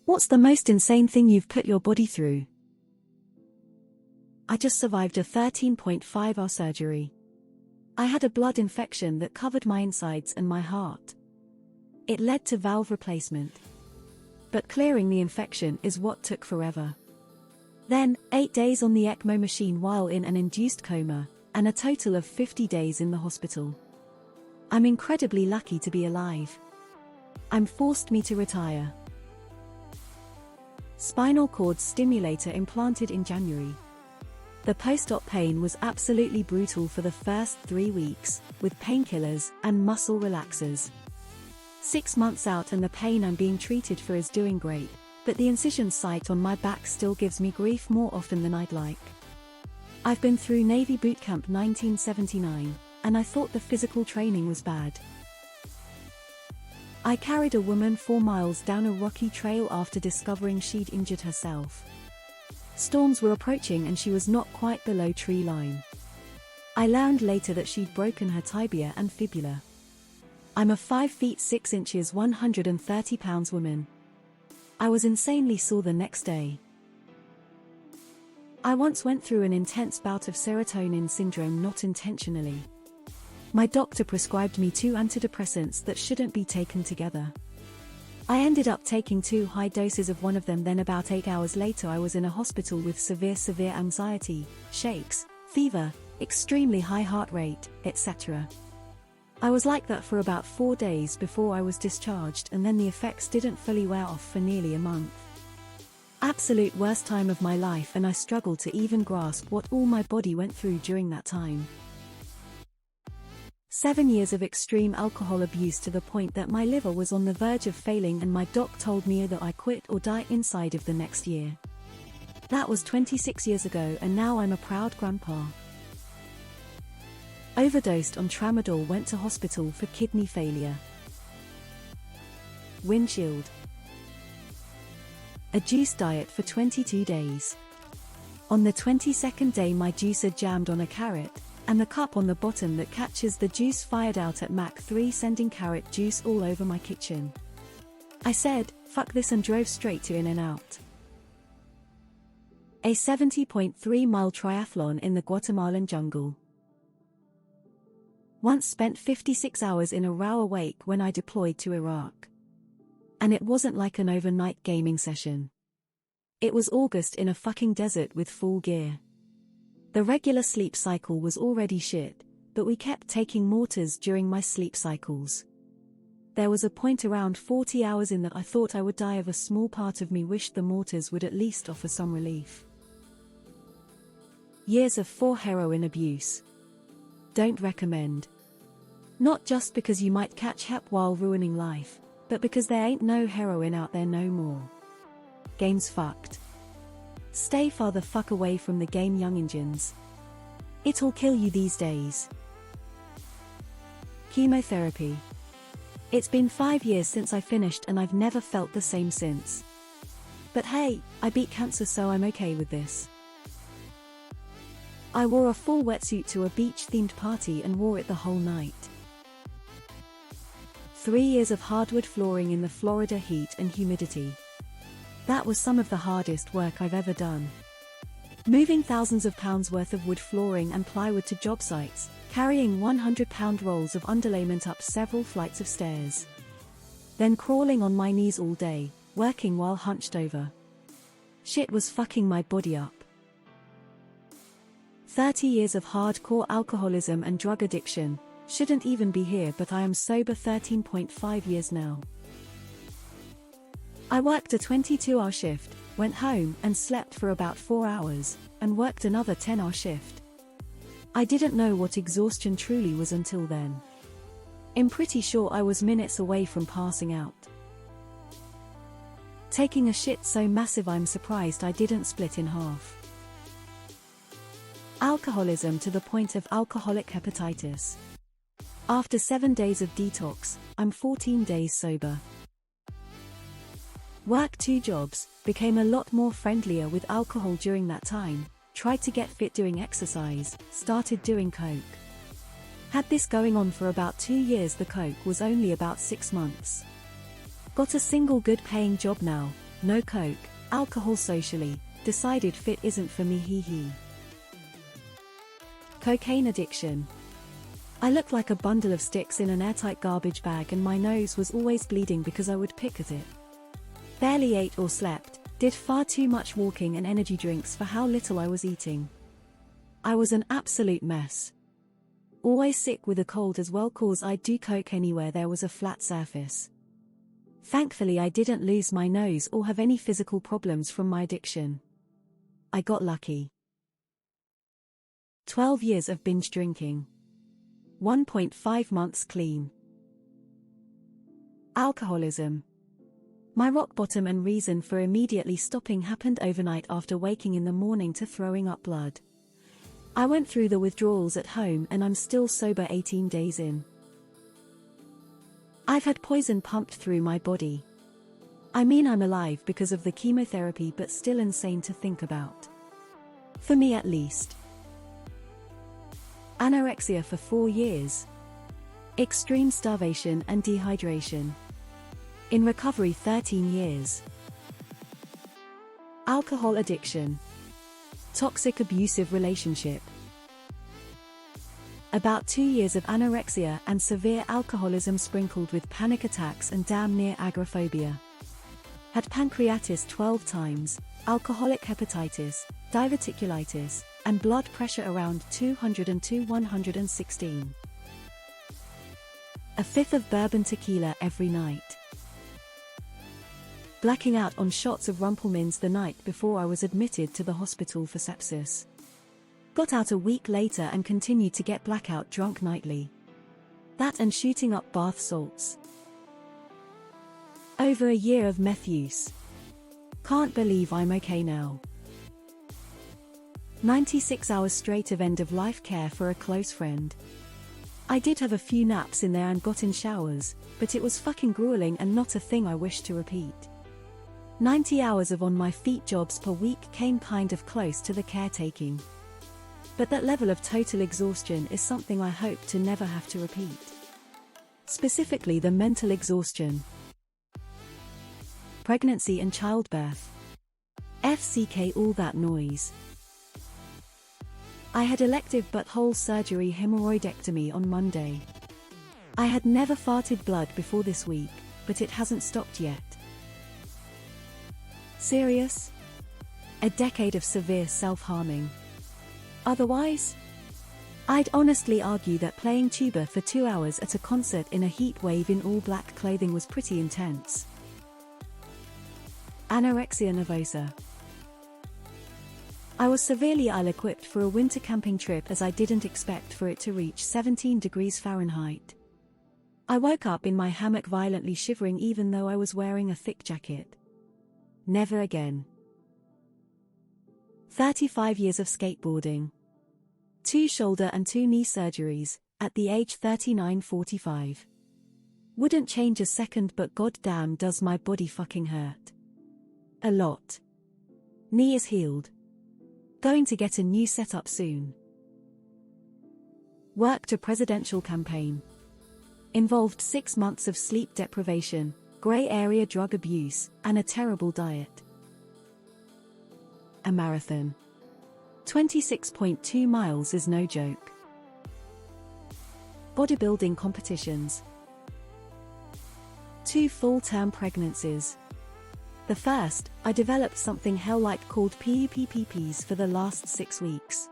What's the most insane thing you've put your body through? I just survived a 13.5-hour surgery. I had a blood infection that covered my insides and my heart. It led to valve replacement. But clearing the infection is what took forever. Then, 8 days on the ECMO machine while in an induced coma, and a total of 50 days in the hospital. I'm incredibly lucky to be alive. I'm forced me to retire. Spinal cord stimulator implanted in January. The post-op pain was absolutely brutal for the first 3 weeks, with painkillers and muscle relaxers. 6 months out and the pain I'm being treated for is doing great, but the incision site on my back still gives me grief more often than I'd like. I've been through Navy Boot Camp 1979, and I thought the physical training was bad. I carried a woman 4 miles down a rocky trail after discovering she'd injured herself. Storms were approaching and she was not quite below tree line. I learned later that she'd broken her tibia and fibula. I'm a 5 feet 6 inches 130 pounds woman. I was insanely sore the next day. I once went through an intense bout of serotonin syndrome not intentionally. My doctor prescribed me 2 antidepressants that shouldn't be taken together. I ended up taking 2 high doses of one of them, then about 8 hours later I was in a hospital with severe anxiety, shakes, fever, extremely high heart rate, etc. I was like that for about 4 days before I was discharged, and then the effects didn't fully wear off for nearly a month. Absolute worst time of my life, and I struggled to even grasp what all my body went through during that time. 7 years of extreme alcohol abuse to the point that my liver was on the verge of failing, and my doc told me that I quit or die inside of the next year. That was 26 years ago, and now I'm a proud grandpa. Overdosed on tramadol, went to hospital for kidney failure. Windshield. A juice diet for 22 days. On the 22nd day my juicer jammed on a carrot, and the cup on the bottom that catches the juice fired out at Mach 3, sending carrot juice all over my kitchen. I said, "Fuck this," and drove straight to In-N-Out. A 70.3-mile triathlon in the Guatemalan jungle. Once spent 56 hours in a row awake when I deployed to Iraq. And it wasn't like an overnight gaming session. It was August in a fucking desert with full gear. The regular sleep cycle was already shit, but we kept taking mortars during my sleep cycles. There was a point around 40 hours in that I thought I would die of. A small part of me wished the mortars would at least offer some relief. Years of 4 heroin abuse. Don't recommend. Not just because you might catch hep while ruining life, but because there ain't no heroin out there no more. Game's fucked. Stay far the fuck away from the game, young engines. It'll kill you these days. Chemotherapy. It's been 5 years since I finished, and I've never felt the same since. But hey, I beat cancer, so I'm okay with this. I wore a full wetsuit to a beach-themed party and wore it the whole night. 3 years of hardwood flooring in the Florida heat and humidity. That was some of the hardest work I've ever done. Moving thousands of pounds worth of wood flooring and plywood to job sites, carrying 100-pound rolls of underlayment up several flights of stairs. Then crawling on my knees all day, working while hunched over. Shit was fucking my body up. 30 years of hardcore alcoholism and drug addiction. Shouldn't even be here, but I am sober 13.5 years now. I worked a 22-hour shift, went home and slept for about 4 hours, and worked another 10-hour shift. I didn't know what exhaustion truly was until then. I'm pretty sure I was minutes away from passing out. Taking a shit so massive I'm surprised I didn't split in half. Alcoholism to the point of alcoholic hepatitis. After 7 days of detox, I'm 14 days sober. Worked 2 jobs, became a lot more friendlier with alcohol during that time, tried to get fit doing exercise, started doing coke. Had this going on for about 2 years. The coke was only about 6 months. Got a single good paying job now, No coke, alcohol socially, decided fit isn't for me hee. Cocaine addiction. I looked like a bundle of sticks in an airtight garbage bag and my nose was always bleeding because I would pick at it. Barely ate or slept, did far too much walking and energy drinks for how little I was eating. I was an absolute mess. Always sick with a cold as well cause I'd do coke anywhere there was a flat surface. Thankfully I didn't lose my nose or have any physical problems from my addiction. I got lucky. 12 years of binge drinking. 1.5 months clean. Alcoholism. My rock bottom and reason for immediately stopping happened overnight after waking in the morning to throwing up blood. I went through the withdrawals at home and I'm still sober 18 days in. I've had poison pumped through my body. I mean I'm alive because of the chemotherapy but still insane to think about. For me at least. Anorexia for 4 years. Extreme starvation and dehydration. In recovery 13 years. Alcohol addiction. Toxic abusive relationship. About 2 years of anorexia and severe alcoholism sprinkled with panic attacks and damn near agoraphobia. Had pancreatitis 12 times, alcoholic hepatitis, diverticulitis, and blood pressure around 202/116. A fifth of bourbon tequila every night. Blacking out on shots of Rumpelmans the night before I was admitted to the hospital for sepsis. Got out a week later and continued to get blackout drunk nightly. That and shooting up bath salts. Over a year of meth use. Can't believe I'm okay now. 96 hours straight of end-of-life care for a close friend. I did have a few naps in there and got in showers, but it was fucking grueling and not a thing I wish to repeat. 90 hours of on-my-feet jobs per week came kind of close to the caretaking. But that level of total exhaustion is something I hope to never have to repeat. Specifically the mental exhaustion. Pregnancy and childbirth. FCK all that noise. I had elective butthole surgery hemorrhoidectomy on Monday. I had never farted blood before this week, but it hasn't stopped yet. Serious? A decade of severe self-harming. Otherwise? I'd honestly argue that playing tuba for 2 hours at a concert in a heat wave in all black clothing was pretty intense. Anorexia nervosa. I was severely ill-equipped for a winter camping trip as I didn't expect for it to reach 17 degrees Fahrenheit. I woke up in my hammock violently shivering even though I was wearing a thick jacket. Never again. 35 years of skateboarding. 2 shoulder and 2 knee surgeries, at the age 39-45. Wouldn't change a second but goddamn does my body fucking hurt. A lot. Knee is healed. Going to get a new setup soon. Worked a presidential campaign. Involved 6 months of sleep deprivation, grey area drug abuse, and a terrible diet. A marathon. 26.2 miles is no joke. Bodybuilding competitions. 2 full-term pregnancies. The first, I developed something hell-like called PUPPPs for the last 6 weeks.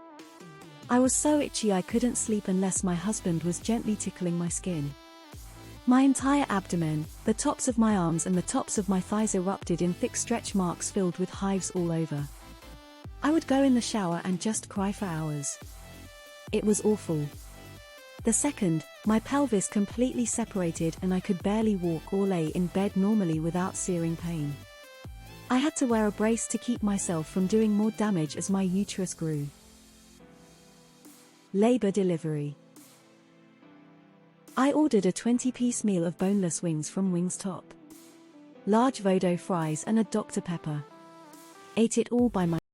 I was so itchy I couldn't sleep unless my husband was gently tickling my skin. My entire abdomen, the tops of my arms and the tops of my thighs erupted in thick stretch marks filled with hives all over. I would go in the shower and just cry for hours. It was awful. The second, my pelvis completely separated and I could barely walk or lay in bed normally without searing pain. I had to wear a brace to keep myself from doing more damage as my uterus grew. Labor delivery. I ordered a 20-piece meal of boneless wings from Wingstop. Large Vodo fries and a Dr. Pepper. Ate it all by myself.